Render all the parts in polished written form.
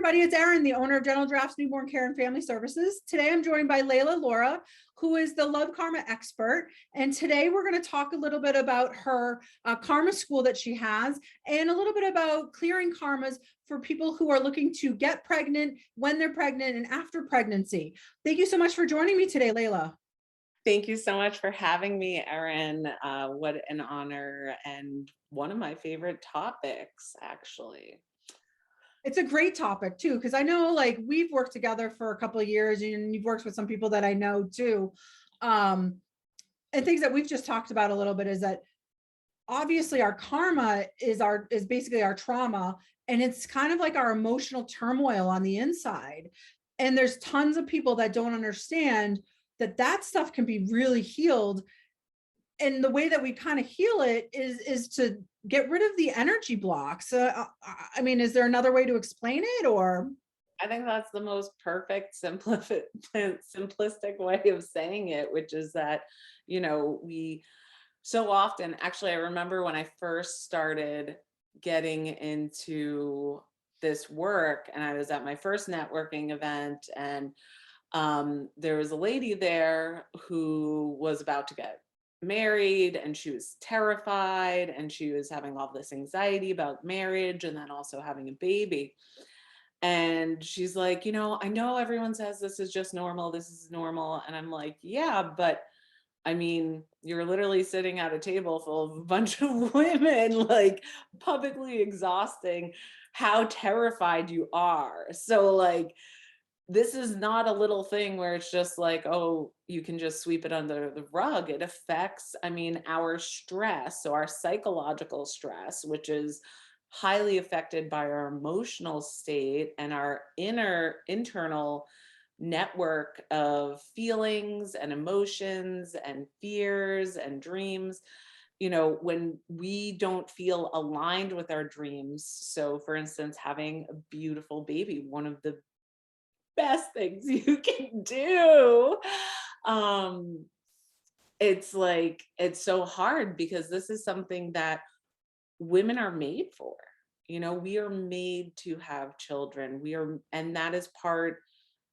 everybody, it's Erin, the owner of Gentle Giraffes Newborn Care and Family Services. Today I'm joined by Leila Laura, who is the love karma expert. And today we're going to talk a little bit about her karma school that she has, and a little bit about clearing karmas for people who are looking to get pregnant, when they're pregnant, and after pregnancy. Thank you so much for joining me today, Leila. Thank you so much for having me, Erin. What an honor, and one of my favorite topics, actually. It's a great topic too, because I know like we've worked together for a couple of years and you've worked with some people that I know too. And things that we've just talked about a little bit is that obviously our karma is basically our trauma, and it's kind of like our emotional turmoil on the inside. And there's tons of people that don't understand that stuff can be really healed. And the way that we kind of heal it is to get rid of the energy blocks. I mean, is there another way to explain it, or? I think that's the most perfect, simplistic way of saying it, which is that, we so often, actually, I remember when I first started getting into this work, and I was at my first networking event, and there was a lady there who was about to get married, and she was terrified, and she was having all this anxiety about marriage and then also having a baby. And she's like, I know everyone says this is just normal, this is normal. And I'm like, yeah, but I mean, you're literally sitting at a table full of a bunch of women, like publicly exhausting how terrified you are. So like, this is not a little thing where it's just like, oh, you can just sweep it under the rug. It affects, our stress. So our psychological stress, which is highly affected by our emotional state and our internal network of feelings and emotions and fears and dreams. When we don't feel aligned with our dreams. So for instance, having a beautiful baby, one of the best things you can do. It's like, it's so hard because this is something that women are made for. We are made to have children. And that is part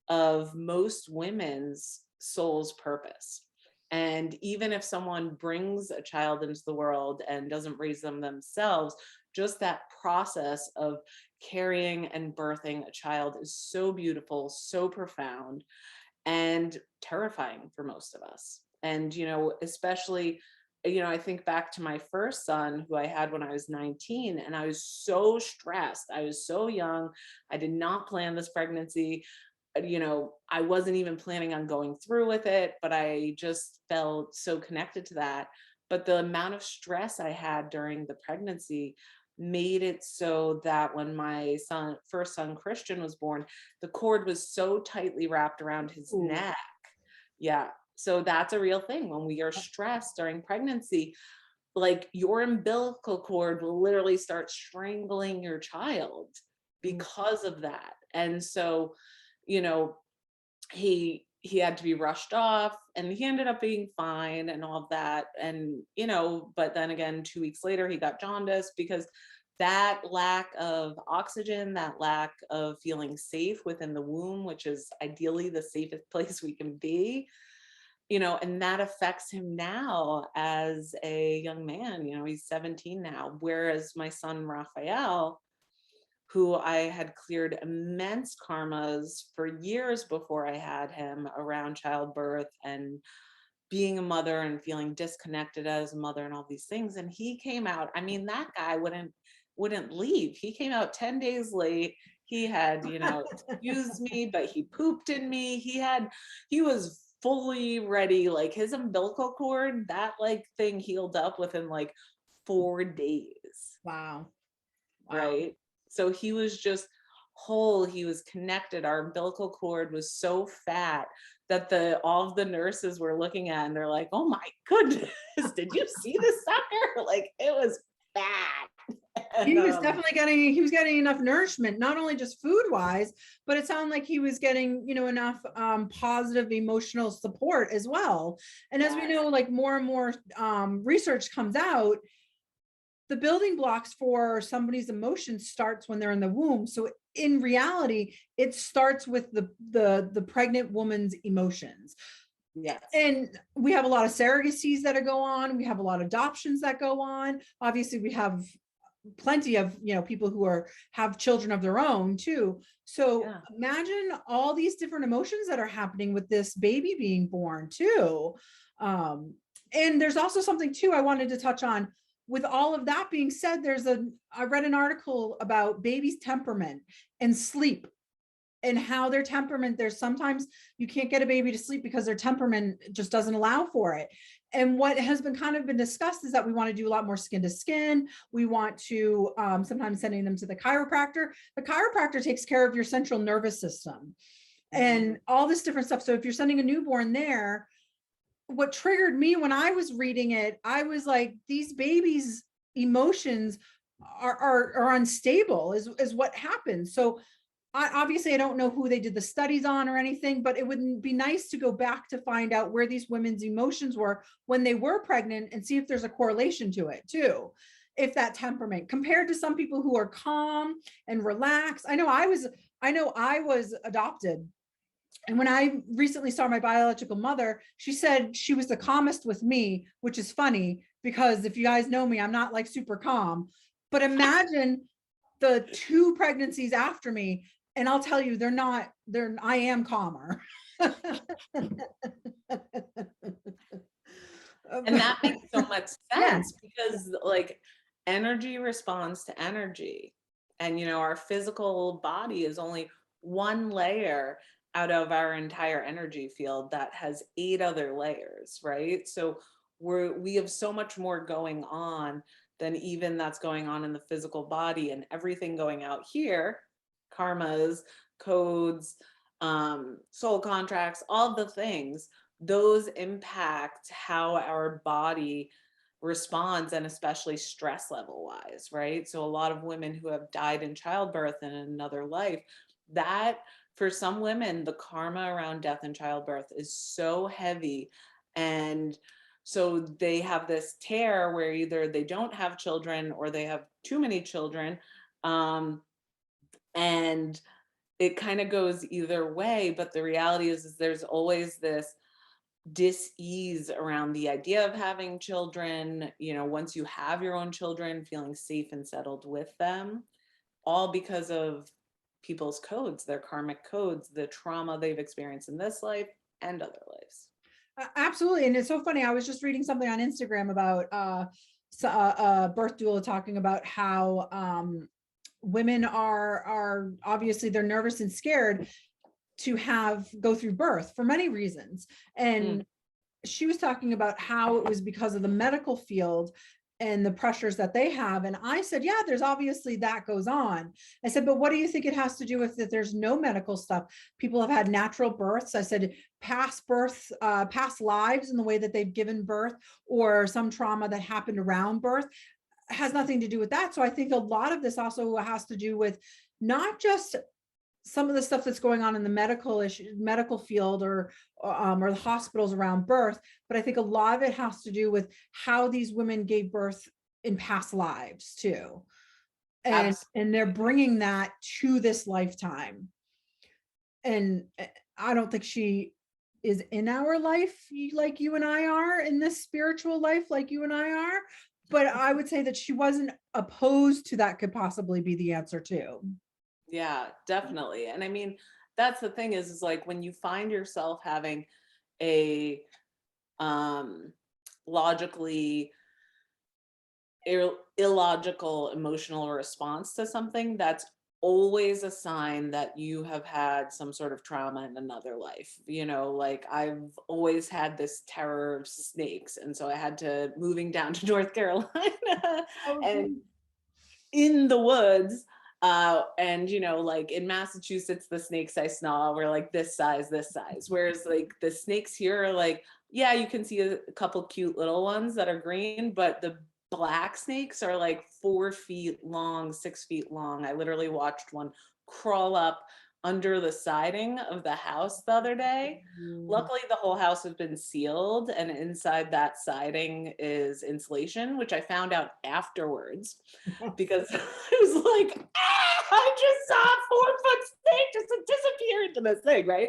of most women's soul's purpose. And even if someone brings a child into the world and doesn't raise them themselves, just that process of carrying and birthing a child is so beautiful, so profound, and terrifying for most of us. And, especially, I think back to my first son, who I had when I was 19, and I was so stressed. I was so young. I did not plan this pregnancy. I wasn't even planning on going through with it, but I just felt so connected to that. But the amount of stress I had during the pregnancy made it so that when my first son, Christian, was born, the cord was so tightly wrapped around his neck. Yeah. So that's a real thing. When we are stressed during pregnancy, like your umbilical cord will literally start strangling your child because of that. And so, he had to be rushed off, and he ended up being fine and all of that. And, but then again, 2 weeks later, he got jaundice because that lack of oxygen, that lack of feeling safe within the womb, which is ideally the safest place we can be, and that affects him now as a young man. He's 17 now, whereas my son, Raphael, who I had cleared immense karmas for years before I had him around childbirth and being a mother and feeling disconnected as a mother and all these things. And he came out, that guy wouldn't leave. He came out 10 days late. He had, excused me, but he pooped in me. He was fully ready. Like his umbilical cord, that like thing healed up within like 4 days. Wow. Right. So he was just whole. He was connected. Our umbilical cord was so fat that all of the nurses were looking at, and they're like, "Oh my goodness, did you see this sucker?" Like it was fat. And, he was getting enough nourishment, not only just food wise, but it sounded like he was getting, enough positive emotional support as well. And as we know, like more and more research comes out, the building blocks for somebody's emotions starts when they're in the womb. So in reality, it starts with the pregnant woman's emotions. Yes. And we have a lot of surrogacies that go on. We have a lot of adoptions that go on. Obviously, we have plenty of, people who have children of their own too. So imagine all these different emotions that are happening with this baby being born too. And there's also something too I wanted to touch on. With all of that being said, I read an article about baby's temperament and sleep, and how their temperament, there's sometimes you can't get a baby to sleep because their temperament just doesn't allow for it. And what has been kind of been discussed is that we want to do a lot more skin to skin. We want to sometimes sending them to the chiropractor. The chiropractor takes care of your central nervous system and all this different stuff. So if you're sending a newborn there, what triggered me when I was reading it, I was like, these babies' emotions are unstable is what happens. So obviously I don't know who they did the studies on or anything, but it would be nice to go back to find out where these women's emotions were when they were pregnant and see if there's a correlation to it too. If that temperament compared to some people who are calm and relaxed. I know I was adopted. And when I recently saw my biological mother, she said she was the calmest with me, which is funny because if you guys know me, I'm not like super calm. But imagine the 2 pregnancies after me, and I'll tell you, I am calmer. And that makes so much sense because like energy responds to energy. And, our physical body is only one layer out of our entire energy field that has 8 other layers, right? So we have so much more going on than even that's going on in the physical body, and everything going out here, karmas, codes, soul contracts, all the things, those impact how our body responds, and especially stress level wise, right? So a lot of women who have died in childbirth and in another life, that for some women, the karma around death and childbirth is so heavy. And so they have this tear where either they don't have children or they have too many children. And it kind of goes either way. But the reality is there's always this dis-ease around the idea of having children, once you have your own children, feeling safe and settled with them, all because of people's codes, their karmic codes, the trauma they've experienced in this life and other lives. Absolutely. And it's so funny. I was just reading something on Instagram about a birth doula talking about how women are obviously they're nervous and scared to go through birth for many reasons. And she was talking about how it was because of the medical field and the pressures that they have. And I said, yeah, there's obviously that goes on. I said, but what do you think it has to do with that? There's no medical stuff. People have had natural births. I said, past births, past lives in the way that they've given birth, or some trauma that happened around birth has nothing to do with that. So I think a lot of this also has to do with not just some of the stuff that's going on in the medical field or the hospitals around birth, but I think a lot of it has to do with how these women gave birth in past lives too. And they're bringing that to this lifetime. And I don't think she is in our life like you and I are, in this spiritual life like you and I are, but I would say that she wasn't opposed to that could possibly be the answer too. Yeah, definitely. And I mean, that's the thing is like when you find yourself having a logically illogical emotional response to something, that's always a sign that you have had some sort of trauma in another life. Like I've always had this terror of snakes, and so I had to moving down to North Carolina and in the woods. And like in Massachusetts, the snakes I saw were like this size, whereas like the snakes here are like, yeah, you can see a couple cute little ones that are green, but the black snakes are like 4 feet long, 6 feet long. I literally watched one crawl up under the siding of the house the other day. Luckily, the whole house has been sealed, and inside that siding is insulation, which I found out afterwards because I was like, I just saw a 4-foot snake just disappear into this thing, right?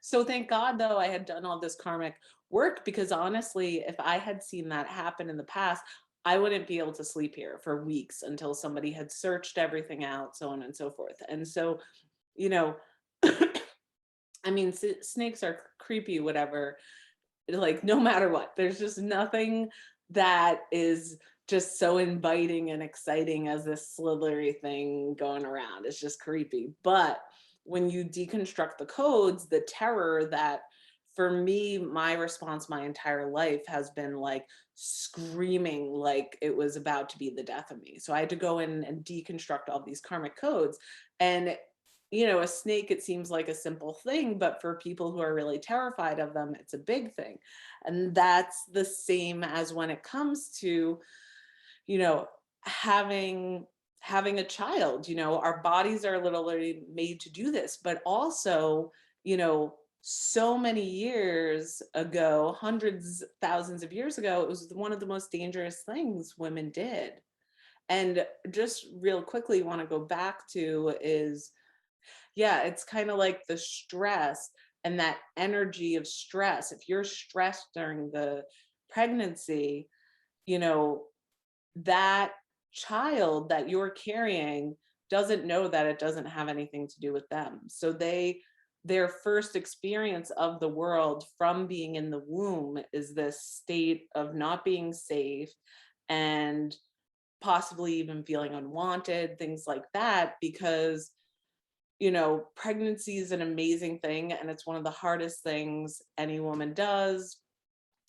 So thank God, though, I had done all this karmic work, because honestly, if I had seen that happen in the past, I wouldn't be able to sleep here for weeks until somebody had searched everything out, so on and so forth. And so, you know, I mean, snakes are creepy, whatever, like no matter what, there's just nothing that is just so inviting and exciting as this slithery thing going around. It's just creepy. But when you deconstruct the codes, the terror that, for me, my response my entire life has been like screaming like it was about to be the death of me. So I had to go in and deconstruct all these karmic codes. And a snake, it seems like a simple thing, but for people who are really terrified of them, it's a big thing. And that's the same as when it comes to, having a child. Our bodies are literally made to do this, but also, so many years ago, hundreds, thousands of years ago, it was one of the most dangerous things women did. And just real quickly want to go back to is, yeah, it's kind of like the stress and that energy of stress. If you're stressed during the pregnancy, that child that you're carrying doesn't know that it doesn't have anything to do with them. So their first experience of the world from being in the womb is this state of not being safe and possibly even feeling unwanted, things like that, because pregnancy is an amazing thing, and it's one of the hardest things any woman does.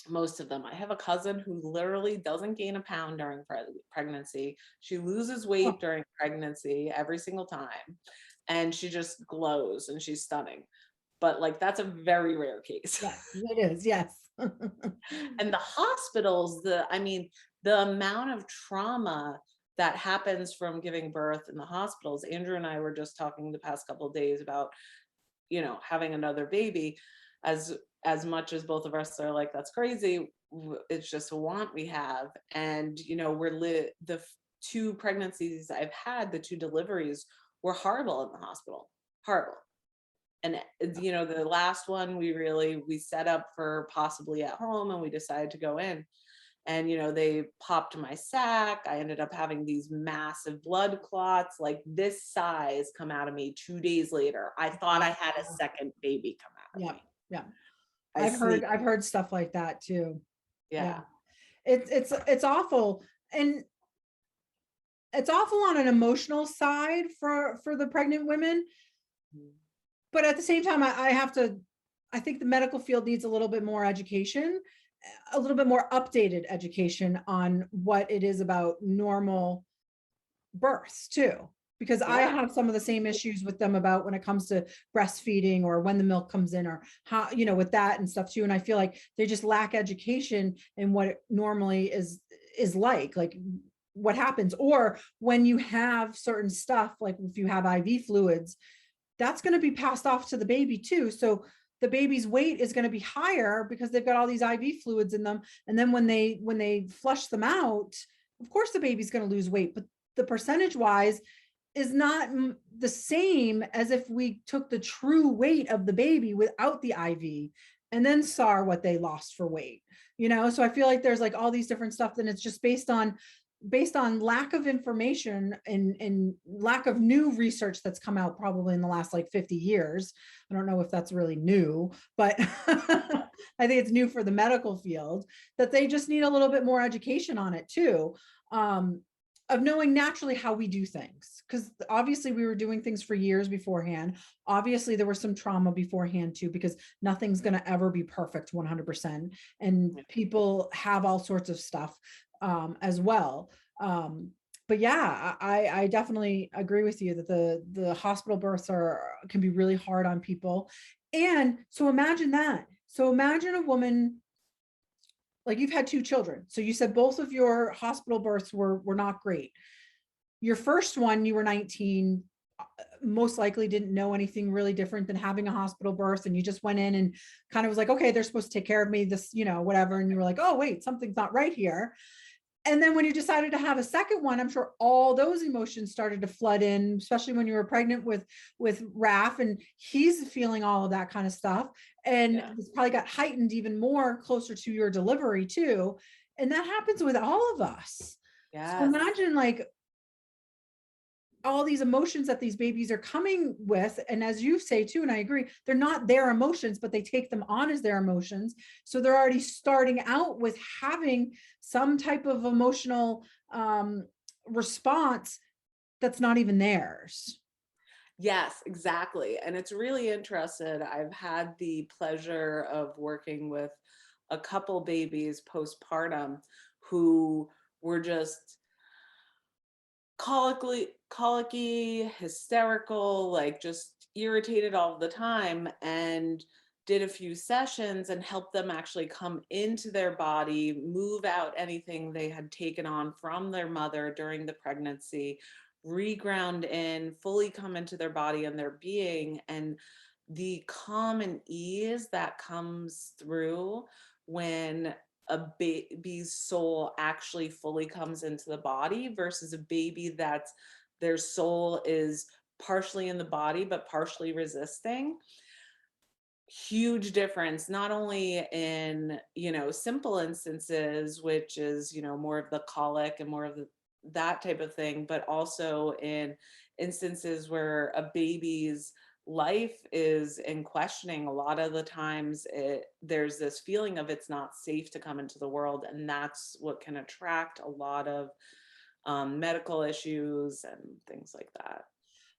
Most of them. I have a cousin who literally doesn't gain a pound during pregnancy. She loses weight during pregnancy every single time, and she just glows and she's stunning. But like, that's a very rare case. Yes, it is. Yes. And the hospitals, the amount of trauma that happens from giving birth in the hospitals. Andrew and I were just talking the past couple of days about, having another baby. As much as both of us are like, that's crazy, it's just a want we have. And, the 2 pregnancies I've had, the 2 deliveries were horrible in the hospital, horrible. And, the last one, we set up for possibly at home, and we decided to go in. And, they popped my sac. I ended up having these massive blood clots, like this size, come out of me 2 days later. I thought I had a second baby come out of me. Yeah. I've heard stuff like that too. Yeah. It's awful. And it's awful on an emotional side for the pregnant women. But at the same time, I think the medical field needs a little bit more education, a little bit more updated education on what it is about normal births too. Because I have some of the same issues with them about when it comes to breastfeeding or when the milk comes in or how, with that and stuff too. And I feel like they just lack education in what it normally is like what happens. Or when you have certain stuff, like if you have IV fluids, that's going to be passed off to the baby too. So the baby's weight is going to be higher because they've got all these IV fluids in them. And then when they flush them out, of course the baby's going to lose weight, but the percentage wise is not the same as if we took the true weight of the baby without the IV and then saw what they lost for weight, So I feel like there's like all these different stuff, and it's just based on lack of information and lack of new research that's come out probably in the last like 50 years. I don't know if that's really new, but I think it's new for the medical field, that they just need a little bit more education on it too. Of knowing naturally how we do things. Because obviously we were doing things for years beforehand. Obviously there was some trauma beforehand too, because nothing's going to ever be perfect 100%. And people have all sorts of stuff as well. But yeah, I definitely agree with you that the hospital births can be really hard on people. And so imagine that. So imagine a woman, like you've had 2 children. So you said both of your hospital births were not great. Your first one, you were 19. most likely didn't know anything really different than having a hospital birth, and you just went in and kind of was like, okay, they're supposed to take care of me, this, whatever, and you were like, oh wait, something's not right here. And then when you decided to have a second one, I'm sure all those emotions started to flood in, especially when you were pregnant with Raph, and he's feeling all of that kind of stuff. And Yeah. it's probably got heightened even more closer to your delivery too. And that happens with all of us. So Yes. imagine like all these emotions that these babies are coming with. And as you say too, and I agree, they're not their emotions, but they take them on as their emotions. So they're already starting out with having some type of emotional response that's not even theirs. Yes, exactly. And it's really interesting. I've had the pleasure of working with a couple babies postpartum who were just colicky, hysterical, like just irritated all the time, and did a few sessions and helped them actually come into their body, move out anything they had taken on from their mother during the pregnancy, reground in, fully come into their body and their being, and the calm and ease that comes through when a baby's soul actually fully comes into the body versus a baby that's their soul is partially in the body but partially resisting. Huge difference, not only in, simple instances, which is, more of the colic and more of that type of thing, but also in instances where a baby's life is in questioning. A lot of the times there's this feeling of it's not safe to come into the world, and that's what can attract a lot of medical issues and things like that.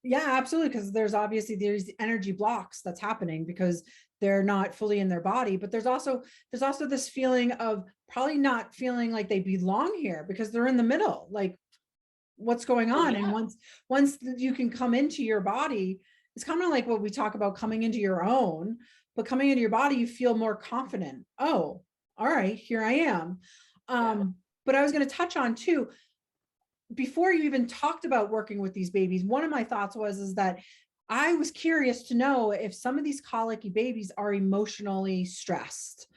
Yeah, absolutely. Because there's obviously these energy blocks that's happening because they're not fully in their body. But there's also this feeling of probably not feeling like they belong here because they're in the middle. Like, what's going Oh on? And yeah. once you can come into your body, it's kind of like what we talk about coming into your own, but coming into your body, you feel more confident. Oh, all right, here I am. Yeah. But I was going to touch on too, before you even talked about working with these babies, one of my thoughts is that I was curious to know if some of these colicky babies are emotionally stressed.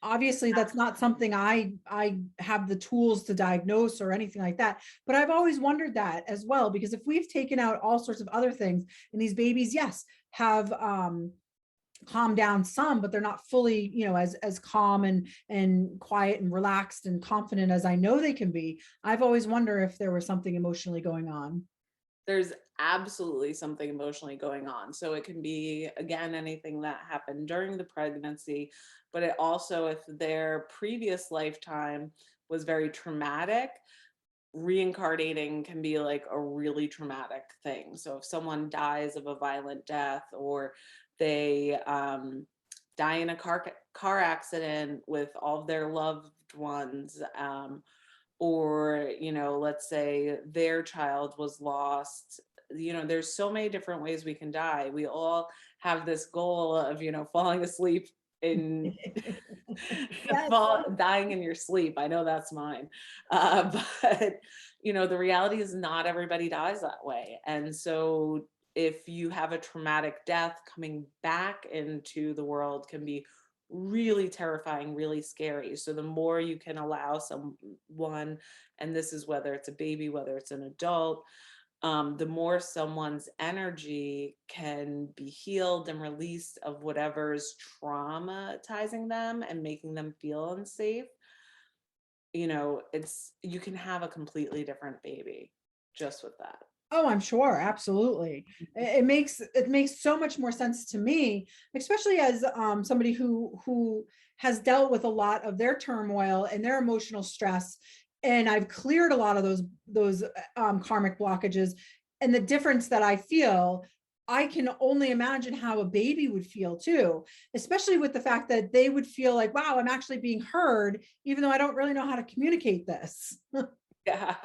Obviously, that's not something I have the tools to diagnose or anything like that, but I've always wondered that as well, because if we've taken out all sorts of other things and these babies, yes, have calm down some, but they're not fully, as calm and quiet and relaxed and confident as I know they can be. I've always wondered if there was something emotionally going on. There's absolutely something emotionally going on. So it can be, again, anything that happened during the pregnancy, but it also, if their previous lifetime was very traumatic, reincarnating can be like a really traumatic thing. So if someone dies of a violent death, or they die in a car accident with all of their loved ones, or let's say their child was lost, there's so many different ways we can die. We all have this goal of falling asleep in Yes. dying in your sleep. I know that's mine. But the reality is not everybody dies that way. And so if you have a traumatic death, coming back into the world can be really terrifying, really scary. So the more you can allow someone, and this is whether it's a baby, whether it's an adult, the more someone's energy can be healed and released of whatever's traumatizing them and making them feel unsafe, you can have a completely different baby just with that. Oh, I'm sure. Absolutely. It makes so much more sense to me, especially as somebody who has dealt with a lot of their turmoil and their emotional stress. And I've cleared a lot of those karmic blockages. And the difference that I feel, I can only imagine how a baby would feel too, especially with the fact that they would feel like, wow, I'm actually being heard, even though I don't really know how to communicate this. Yeah.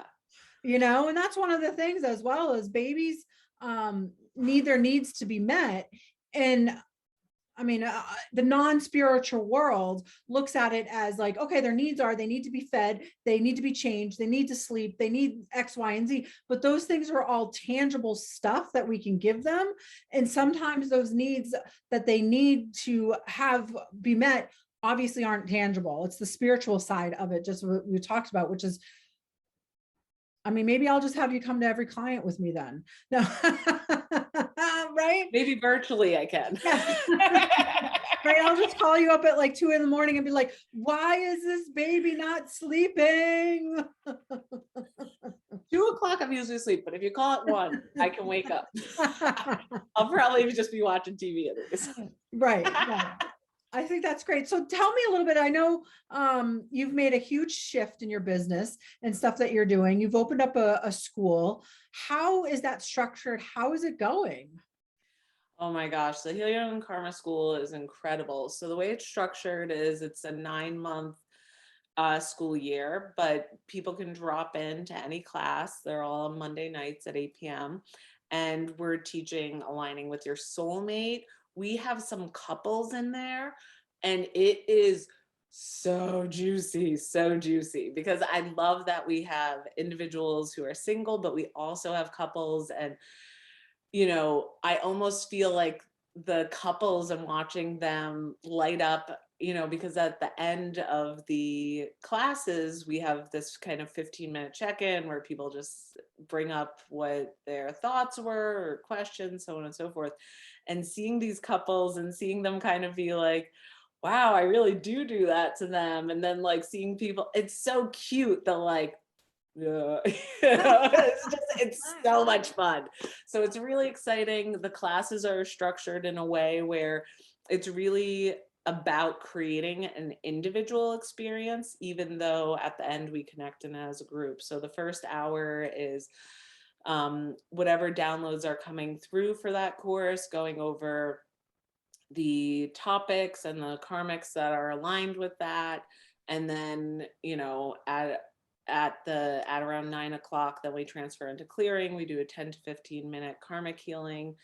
And that's one of the things, as well as babies need their needs to be met. And I mean, the non-spiritual world looks at it as like, okay, their needs are, they need to be fed, they need to be changed, they need to sleep, they need X, Y, and Z. But those things are all tangible stuff that we can give them. And sometimes those needs that they need to have be met obviously aren't tangible. It's the spiritual side of it, just what we talked about, which is, I mean, maybe I'll just have you come to every client with me then. No, right? Maybe virtually I can. Right. I'll just call you up at like 2 a.m. and be like, why is this baby not sleeping? 2 o'clock I'm usually asleep, but if you call at 1, I can wake up. I'll probably just be watching TV at least. Right. I think that's great. So tell me a little bit. I know you've made a huge shift in your business and stuff that you're doing. You've opened up a school. How is that structured? How is it going? Oh my gosh, the Healing Karma School is incredible. So the way it's structured is it's a 9-month school year, but people can drop into any class. They're all on Monday nights at 8 p.m. And we're teaching aligning with your soulmate. We have some couples in there, and it is so juicy, because I love that we have individuals who are single, but we also have couples. And I almost feel like the couples and watching them light up, because at the end of the classes, we have this kind of 15-minute check-in where people just bring up what their thoughts were or questions, so on and so forth. And seeing these couples and seeing them kind of be like, wow, I really do that to them. And then like seeing people, it's so cute. The like, yeah, it's so much fun. So it's really exciting. The classes are structured in a way where it's really about creating an individual experience, even though at the end we connect in as a group. So the first hour is whatever downloads are coming through for that course, going over the topics and the karmics that are aligned with that. And then, at around 9 o'clock, then we transfer into clearing. We do a 10 to 15 minute karmic healing.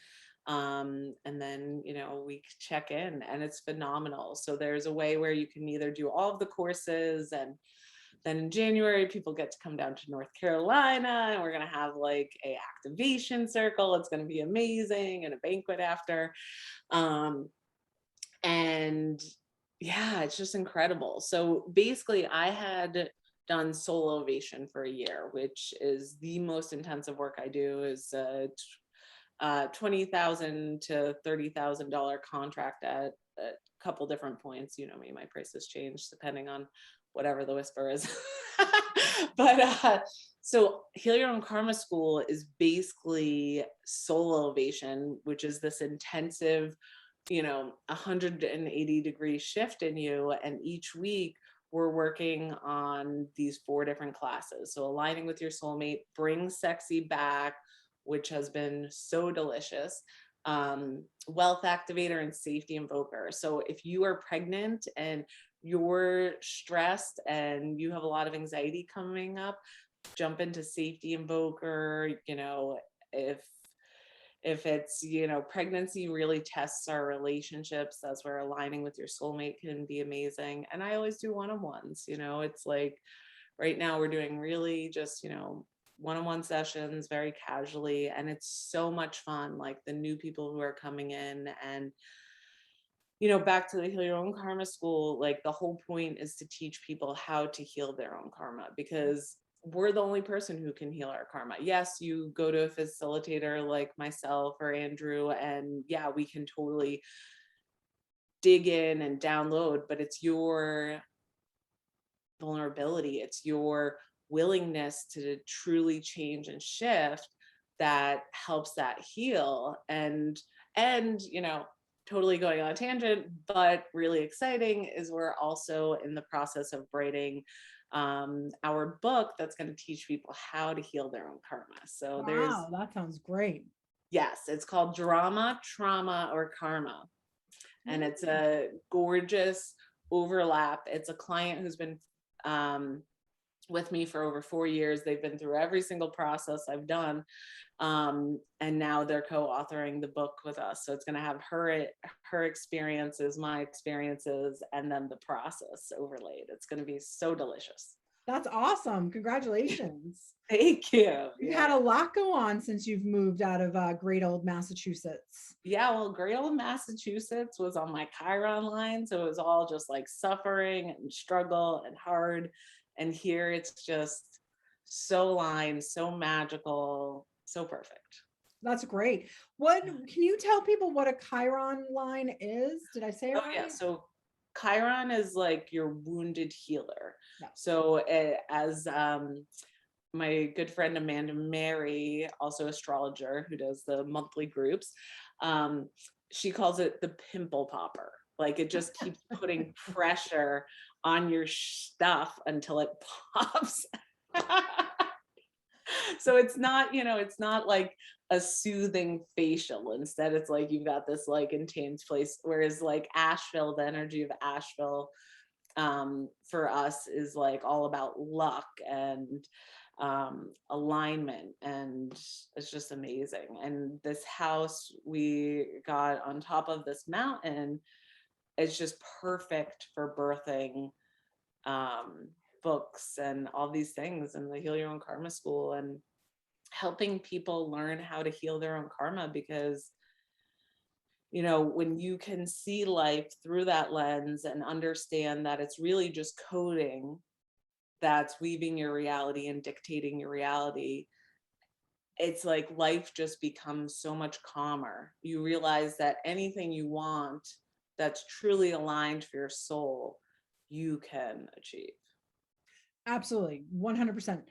And then, we check in, and it's phenomenal. So there's a way where you can either do all of the courses, and then in January, people get to come down to North Carolina, and we're going to have like a activation circle. It's going to be amazing, and a banquet after. And yeah, it's just incredible. So basically I had done soul ovation for a year, which is the most intensive work I do. Is $20,000 to $30,000 contract at a couple different points. You know me, my prices change depending on whatever the whisper is. But so Heal Your Own Karma School is basically soul elevation, which is this intensive 180-degree shift in you. And each week we're working on these 4 different classes. So aligning with your soulmate, bring sexy back, which has been so delicious, wealth activator, and safety invoker. So if you are pregnant and you're stressed and you have a lot of anxiety coming up, jump into safety invoker. If it's, pregnancy really tests our relationships, that's where aligning with your soulmate can be amazing. And I always do one-on-ones. It's like right now we're doing really just, one-on-one sessions very casually, and it's so much fun. Like the new people who are coming in, and back to the Heal Your Own Karma School, like the whole point is to teach people how to heal their own karma, because we're the only person who can heal our karma. Yes, you go to a facilitator like myself or Andrew, and yeah, we can totally dig in and download, but it's your vulnerability, it's your willingness to truly change and shift that helps that heal. And totally going on a tangent, but really exciting is we're also in the process of writing our book that's going to teach people how to heal their own karma. So Wow, that sounds great. Yes, it's called Drama, Trauma, or Karma. And it's a gorgeous overlap. It's a client who's been with me for over 4 years. They've been through every single process I've done. And now they're co-authoring the book with us. So it's going to have her experiences, my experiences, and then the process overlaid. It's going to be so delicious. That's awesome. Congratulations. Thank you. You've had a lot go on since you've moved out of great old Massachusetts. Yeah, well, great old Massachusetts was on my Chiron line. So it was all just like suffering and struggle and hard. And here it's just so aligned, so magical, so perfect. That's great. What can you tell people what a Chiron line is? Did I say it Oh, yeah. right? So Chiron is like your wounded healer. Yeah. So as my good friend Amanda Mary, also astrologer who does the monthly groups, she calls it the pimple popper. Like it just keeps putting pressure on your stuff until it pops. So it's not, it's not like a soothing facial. Instead, it's like you've got this like intense place. Whereas like Asheville, the energy of Asheville for us is like all about luck and alignment, and it's just amazing. And this house we got on top of this mountain is just perfect for birthing books and all these things, and the Heal Your Own Karma School, and helping people learn how to heal their own karma. Because when you can see life through that lens and understand that it's really just coding that's weaving your reality and dictating your reality, it's like life just becomes so much calmer. You realize that anything you want that's truly aligned for your soul, you can achieve. Absolutely. 100%.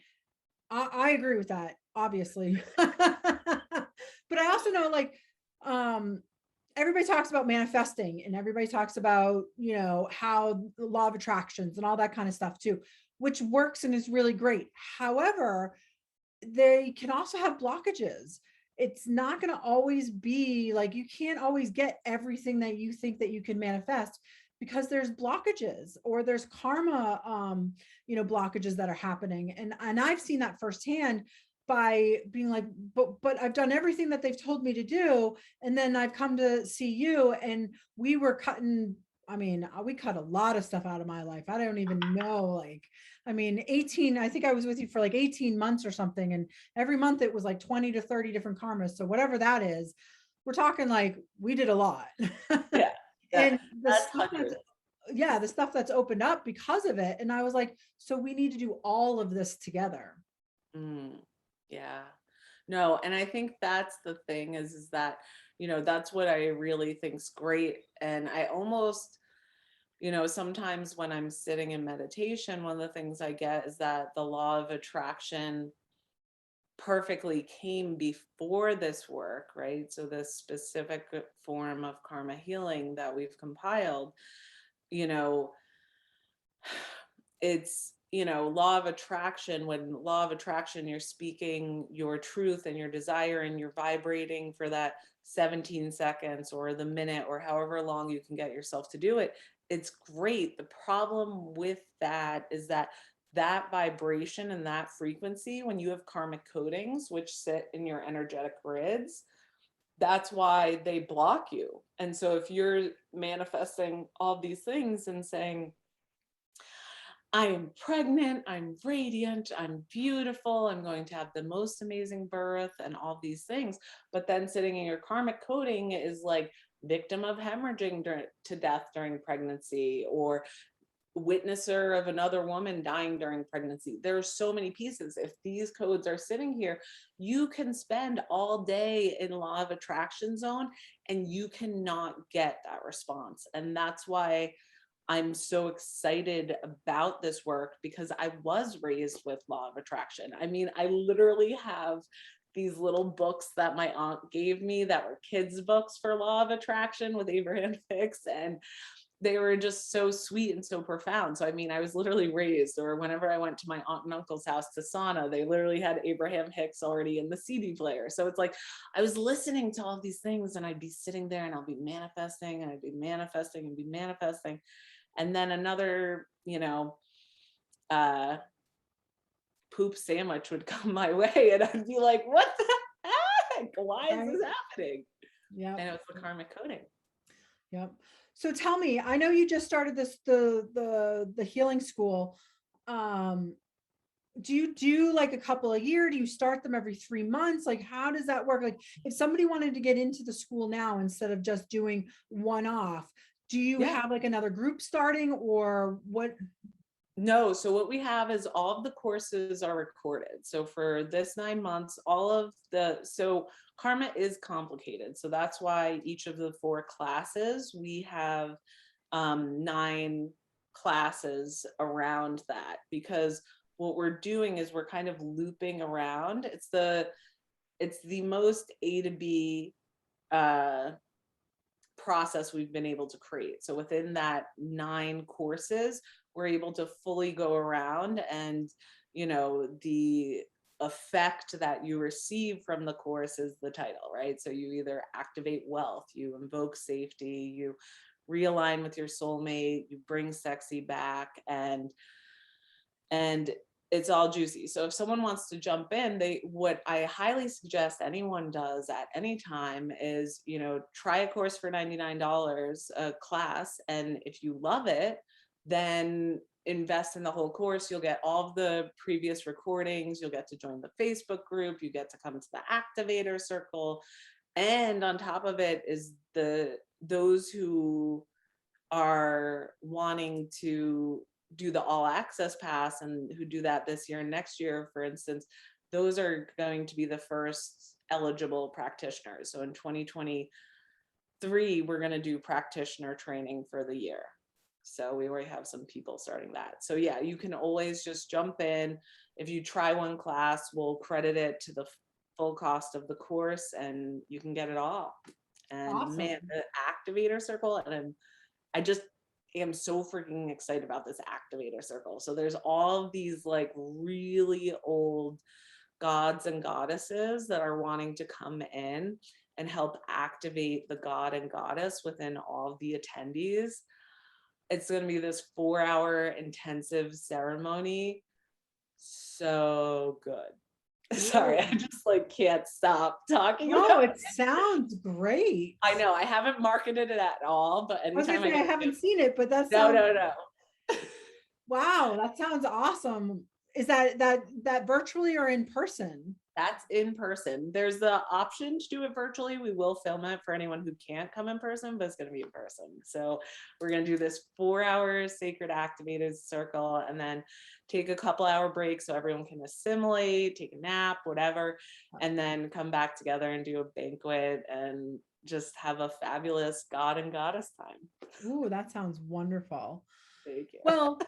I agree with that, obviously. But I also know like everybody talks about manifesting, and everybody talks about, how the law of attractions and all that kind of stuff too, which works and is really great. However, they can also have blockages. It's not going to always be like, you can't always get everything that you think that you can manifest, because there's blockages or there's karma, blockages that are happening. And I've seen that firsthand by being like, but I've done everything that they've told me to do. And then I've come to see you, and we were cutting, we cut a lot of stuff out of my life. I don't even know, like, 18, I think I was with you for like 18 months or something. And every month it was like 20 to 30 different karmas. So whatever that is, we're talking like we did a lot. Yeah. And That's hundreds. the stuff that's opened up because of it. And I was like, so we need to do all of this together. Yeah. No, and I think that's the thing is that, that's what I really think's great. And I almost, sometimes when I'm sitting in meditation, one of the things I get is that the law of attraction perfectly came before this work, right? So this specific form of karma healing that we've compiled, it's, law of attraction. When law of attraction, you're speaking your truth and your desire, and you're vibrating for that 17 seconds or the minute or however long you can get yourself to do it. It's great. The problem with that is that vibration and that frequency, when you have karmic codings, which sit in your energetic grids, that's why they block you. And so if you're manifesting all these things and saying, I am pregnant, I'm radiant, I'm beautiful, I'm going to have the most amazing birth and all these things, but then sitting in your karmic coding is like victim of hemorrhaging to death during pregnancy, or witnesser of another woman dying during pregnancy. There are so many pieces. If these codes are sitting here, you can spend all day in law of attraction zone and you cannot get that response. And that's why I'm so excited about this work, because I was raised with law of attraction. I literally have these little books that my aunt gave me that were kids' books for law of attraction with Abraham Hicks, and they were just so sweet and so profound. So, I was literally raised, or whenever I went to my aunt and uncle's house to sauna, they literally had Abraham Hicks already in the CD player. So it's like, I was listening to all these things, and I'd be sitting there and I'll be manifesting, and I'd be manifesting and be manifesting. And then another, poop sandwich would come my way and I'd be like, what the heck? Why is this happening? Yeah. And it was the karmic coding. Yep. So tell me, I know you just started the healing school. Do you do like a couple a year? Do you start them every 3 months? Like, how does that work? Like, if somebody wanted to get into the school now instead of just doing one off, do you have like another group starting or what? No, so what we have is all of the courses are recorded. So for this 9 months, so karma is complicated. So that's why each of the 4 classes, we have 9 classes around that, because what we're doing is we're kind of looping around. It's the most A to B process we've been able to create. So within that 9 courses, we're able to fully go around, and the effect that you receive from the course is the title, right? So you either activate wealth, you invoke safety, you realign with your soulmate, you bring sexy back, and it's all juicy. So if someone wants to jump in, what I highly suggest anyone does at any time is, try a course for $99 a class. And if you love it, then invest in the whole course. You'll get all of the previous recordings. You'll get to join the Facebook group. You get to come to the activator circle. And on top of it is those who are wanting to do the all access pass and who do that this year and next year, for instance, those are going to be the first eligible practitioners. So in 2023, we're going to do practitioner training for the year. So we already have some people starting that. So yeah, you can always just jump in. If you try one class, we'll credit it to the full cost of the course and you can get it all. And Awesome. Man, the activator circle, and I just am so freaking excited about this activator circle. So there's all of these like really old gods and goddesses that are wanting to come in and help activate the god and goddess within all of the attendees. It's going to be this 4-hour intensive ceremony. So good. Sorry, I just like can't stop talking. No, it sounds great. I know I haven't marketed it at all, but anytime I haven't seen it, but that's no. Wow, that sounds awesome. Is that virtually or in person? That's in person. There's the option to do it virtually. We will film it for anyone who can't come in person, but it's going to be in person. So we're going to do this 4-hour sacred activated circle and then take a couple hour break so everyone can assimilate, take a nap, whatever, and then come back together and do a banquet and just have a fabulous god and goddess time. Ooh, that sounds wonderful. Thank you. Well,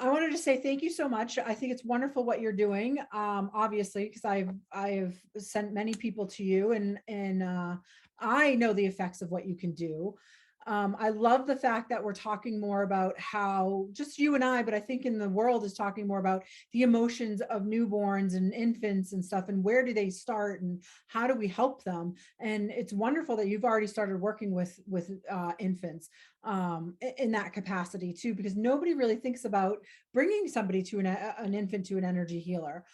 I wanted to say thank you so much. I think it's wonderful what you're doing. Obviously, because I've sent many people to you, and I know the effects of what you can do. I love the fact that we're talking more about how just you and I, but I think in the world is talking more about the emotions of newborns and infants and stuff, and where do they start and how do we help them? And it's wonderful that you've already started working with infants in that capacity too, because nobody really thinks about bringing somebody to an infant to an energy healer.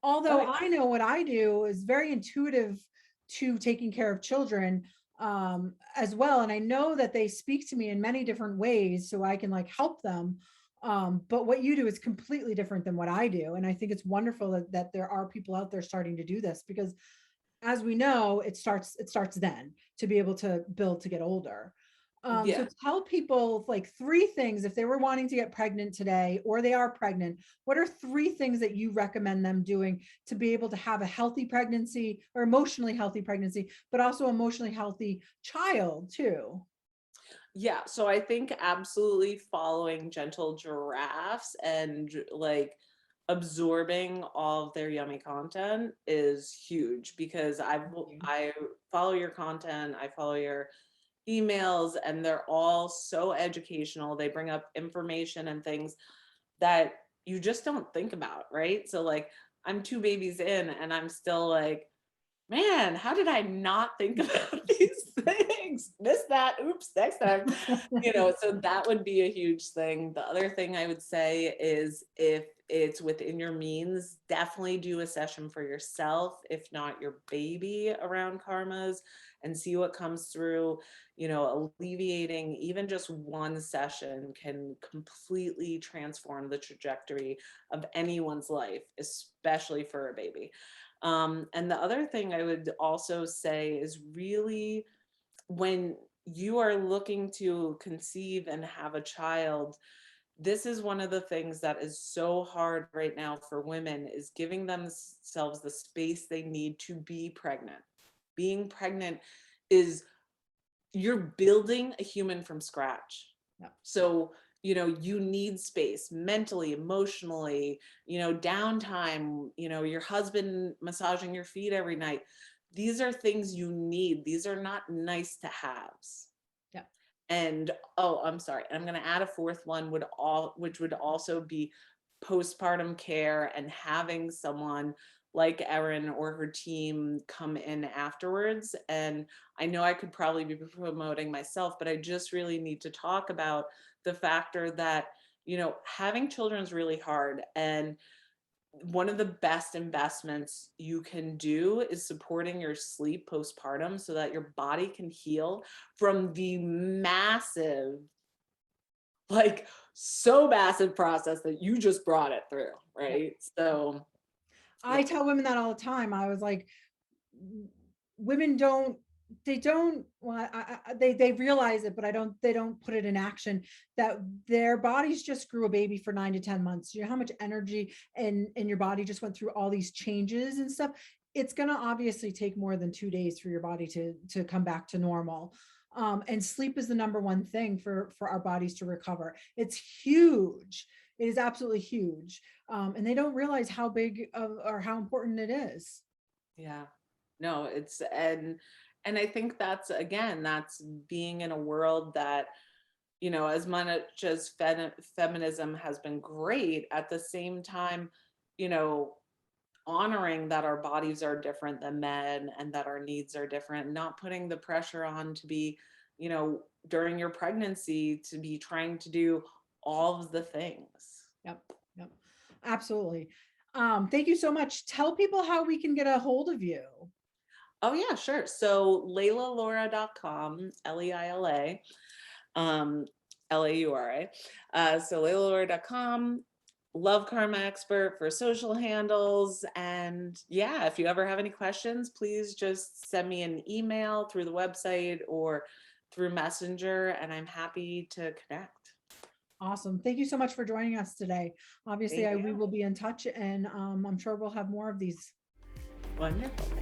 Although I know what I do is very intuitive to taking care of children as well. And I know that they speak to me in many different ways so I can like help them. But what you do is completely different than what I do. And I think it's wonderful that there are people out there starting to do this, because as we know, it starts then to be able to build to get older. So tell people like 3 things, if they were wanting to get pregnant today or they are pregnant, what are 3 things that you recommend them doing to be able to have a healthy pregnancy or emotionally healthy pregnancy, but also emotionally healthy child too? Yeah, so I think absolutely following gentle giraffes and like absorbing all of their yummy content is huge, because I follow your content, I follow your emails, and they're all so educational. They bring up information and things that you just don't think about, right? So like I'm 2 babies in and I'm still like, man, how did I not think about these things? thanks, missed that, oops, next time. So that would be a huge thing. The other thing I would say is, if it's within your means, definitely do a session for yourself, if not your baby, around karmas, and see what comes through. Alleviating even just one session can completely transform the trajectory of anyone's life, especially for a baby. And the other thing I would also say is, really, when you are looking to conceive and have a child, this is one of the things that is so hard right now for women, is giving themselves the space they need to be pregnant. Being pregnant is, you're building a human from scratch. Yeah. So, you need space mentally, emotionally, downtime, your husband massaging your feet every night. These are things you need. These are not nice to haves. Yeah. And, I'm sorry, I'm going to add a fourth one, which would also be postpartum care, and having someone like Erin or her team come in afterwards. And I know I could probably be promoting myself, but I just really need to talk about the factor that, having children is really hard. And one of the best investments you can do is supporting your sleep postpartum, so that your body can heal from the massive, so massive process that you just brought it through, right? So I tell women that all the time. I was like, women don't, well, they realize it, but they don't put it in action, that their bodies just grew a baby for 9 to 10 months. You know how much energy and your body just went through all these changes and stuff. It's going to obviously take more than 2 days for your body to come back to normal. And sleep is the number one thing for our bodies to recover. It's huge. It is absolutely huge. And they don't realize how big or how important it is. yeah, no, and I think that's, again, that's being in a world that, as much as feminism has been great, at the same time, you know, honoring that our bodies are different than men, and that our needs are different, not putting the pressure on to be, during your pregnancy, to be trying to do all of the things. Yep. Yep. Absolutely. Thank you so much. Tell people how we can get a hold of you. Oh yeah, sure. So LeilaLaura.com, Leila, Laura. So LeilaLaura.com, Love Karma Expert for social handles. And yeah, if you ever have any questions, please just send me an email through the website or through Messenger, and I'm happy to connect. Awesome. Thank you so much for joining us today. Obviously, Thank we you. will be in touch, and I'm sure we'll have more of these. Wonderful.